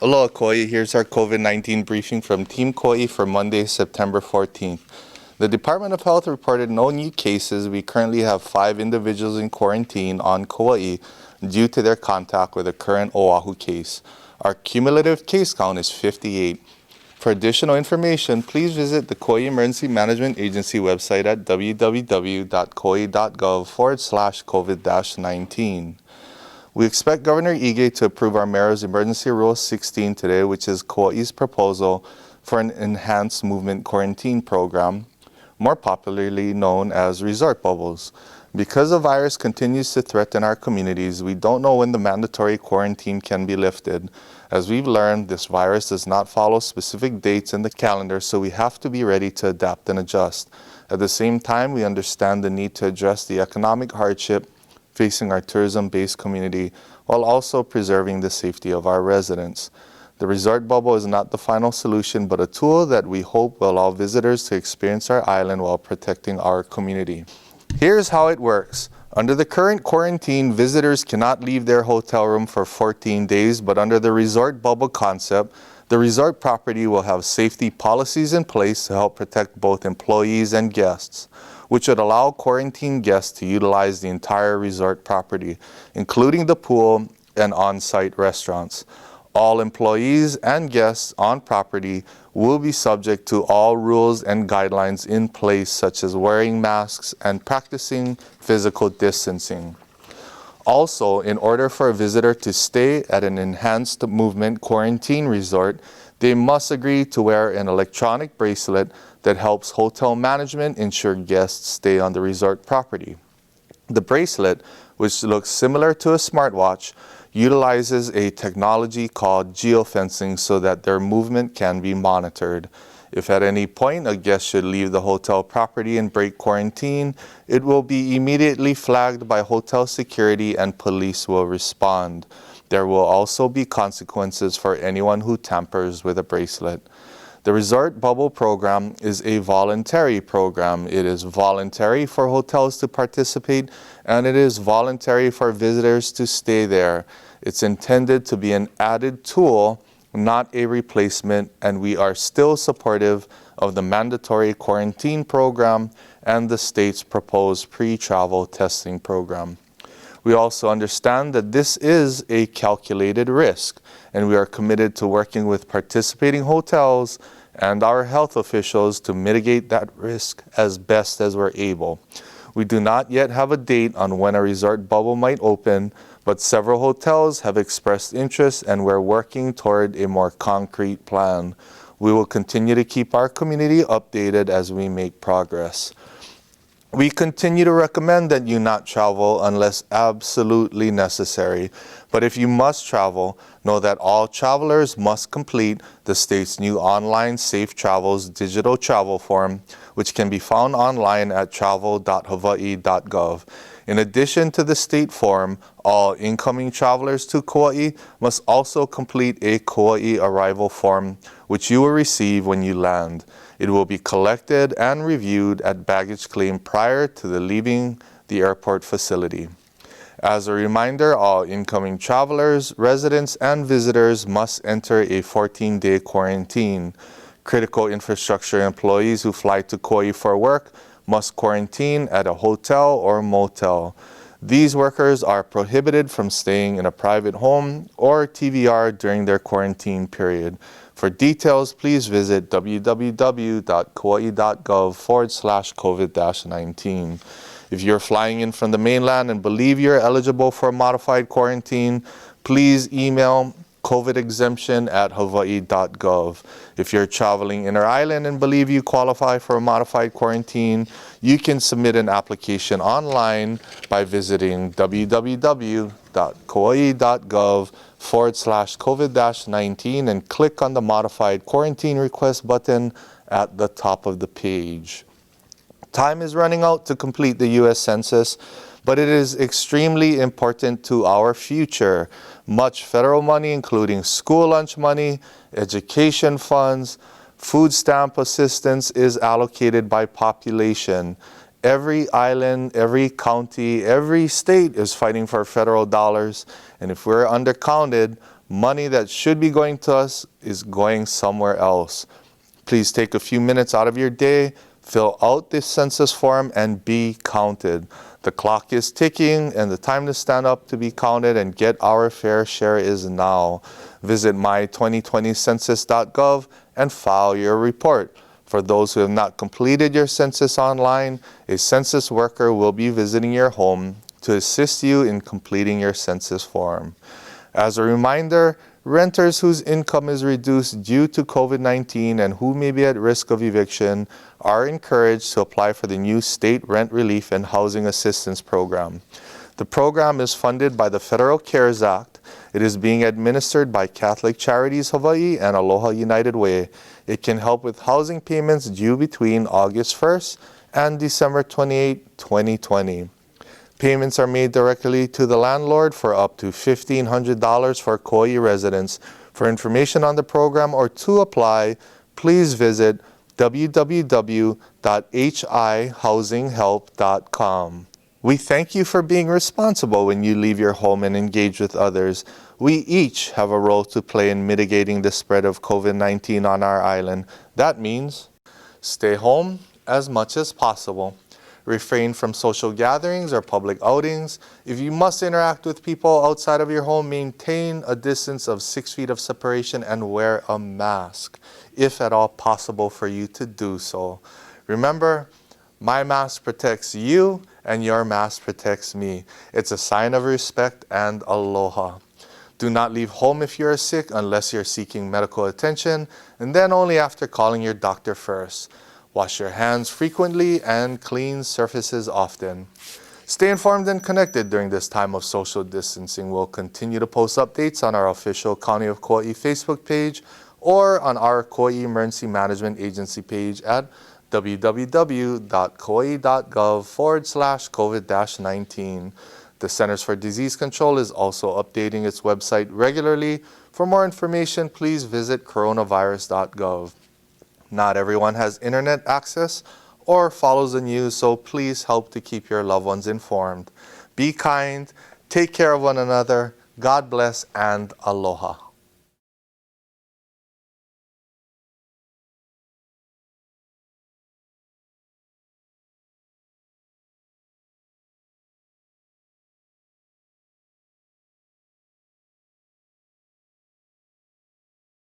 Aloha Kauai, here's our COVID-19 briefing from Team Kauai for Monday, September 14th. The Department of Health reported no new cases. We currently have 5 individuals in quarantine on Kauai due to their contact with a current Oahu case. Our cumulative case count is 58. For additional information, please visit the Kauai Emergency Management Agency website at www.kauai.gov/COVID-19. We expect Governor Ige to approve our Mayor's Emergency Rule 16 today, which is Kauai's proposal for an enhanced movement quarantine program, more popularly known as resort bubbles. Because the virus continues to threaten our communities, we don't know when the mandatory quarantine can be lifted. As we've learned, this virus does not follow specific dates in the calendar, so we have to be ready to adapt and adjust. At the same time, we understand the need to address the economic hardship facing our tourism-based community while also preserving the safety of our residents. The resort bubble is not the final solution, but a tool that we hope will allow visitors to experience our island while protecting our community. Here's how it works. Under the current quarantine, visitors cannot leave their hotel room for 14 days, but under the resort bubble concept, the resort property will have safety policies in place to help protect both employees and guests, which would allow quarantine guests to utilize the entire resort property, including the pool and on-site restaurants. All employees and guests on property will be subject to all rules and guidelines in place, such as wearing masks and practicing physical distancing. Also, in order for a visitor to stay at an enhanced movement quarantine resort, they must agree to wear an electronic bracelet that helps hotel management ensure guests stay on the resort property. The bracelet, which looks similar to a smartwatch, utilizes a technology called geofencing so that their movement can be monitored. If at any point a guest should leave the hotel property and break quarantine, it will be immediately flagged by hotel security and police will respond. There will also be consequences for anyone who tampers with a bracelet. The Resort Bubble program is a voluntary program. It is voluntary for hotels to participate, and it is voluntary for visitors to stay there. It's intended to be an added tool, not a replacement, and we are still supportive of the mandatory quarantine program and the state's proposed pre-travel testing program. We also understand that this is a calculated risk, and we are committed to working with participating hotels and our health officials to mitigate that risk as best as we're able. We do not yet have a date on when a resort bubble might open, but several hotels have expressed interest and we're working toward a more concrete plan. We will continue to keep our community updated as we make progress. We continue to recommend that you not travel unless absolutely necessary. But if you must travel, know that all travelers must complete the state's new online Safe Travels digital travel form, which can be found online at travel.hawaii.gov. In addition to the state form, all incoming travelers to Kauai must also complete a Kauai arrival form, which you will receive when you land. It will be collected and reviewed at baggage claim prior to leaving the airport facility. As a reminder, all incoming travelers, residents, and visitors must enter a 14-day quarantine. Critical infrastructure employees who fly to Kauai for work must quarantine at a hotel or motel. These workers are prohibited from staying in a private home or TVR during their quarantine period. For details, please visit www.kauai.gov/COVID-19. If you're flying in from the mainland and believe you're eligible for a modified quarantine, please email covidexemption@hawaii.gov. If you're traveling inter-island and believe you qualify for a modified quarantine, you can submit an application online by visiting www.kauai.gov/COVID-19 and click on the Modified Quarantine Request button at the top of the page. Time is running out to complete the U.S. Census, but it is extremely important to our future. Much federal money, including school lunch money, education funds, food stamp assistance, is allocated by population. Every island, every county, every state is fighting for federal dollars, and if we're undercounted, Money that should be going to us is going somewhere else. Please take a few minutes out of your day, fill out this census form, and be counted. The clock is ticking, and the time to stand up to be counted and get our fair share is now. Visit my2020census.gov and file your report. For those who have not completed your census online, a census worker will be visiting your home to assist you in completing your census form. As a reminder, renters whose income is reduced due to COVID-19 and who may be at risk of eviction are encouraged to apply for the new State Rent Relief and Housing Assistance Program. The program is funded by the Federal CARES Act. It is being administered by Catholic Charities Hawaii and Aloha United Way. It can help with housing payments due between August 1st and December 28, 2020. Payments are made directly to the landlord for up to $1,500 for Kauai residents. For information on the program or to apply, please visit www.hihousinghelp.com. We thank you for being responsible when you leave your home and engage with others. We each have a role to play in mitigating the spread of COVID-19 on our island. That means stay home as much as possible. Refrain from social gatherings or public outings. If you must interact with people outside of your home, maintain a distance of 6 feet of separation and wear a mask, if at all possible for you to do so. Remember, my mask protects you and your mask protects me. It's a sign of respect and aloha. Do not leave home if you are sick unless you're seeking medical attention, and then only after calling your doctor first. Wash your hands frequently and clean surfaces often. Stay informed and connected during this time of social distancing. We'll continue to post updates on our official County of Kauai Facebook page or on our Kauai Emergency Management Agency page at www.kauai.gov/COVID-19. The Centers for Disease Control is also updating its website regularly. For more information, please visit coronavirus.gov. Not everyone has internet access or follows the news, so please help to keep your loved ones informed. Be kind, take care of one another, God bless, and aloha.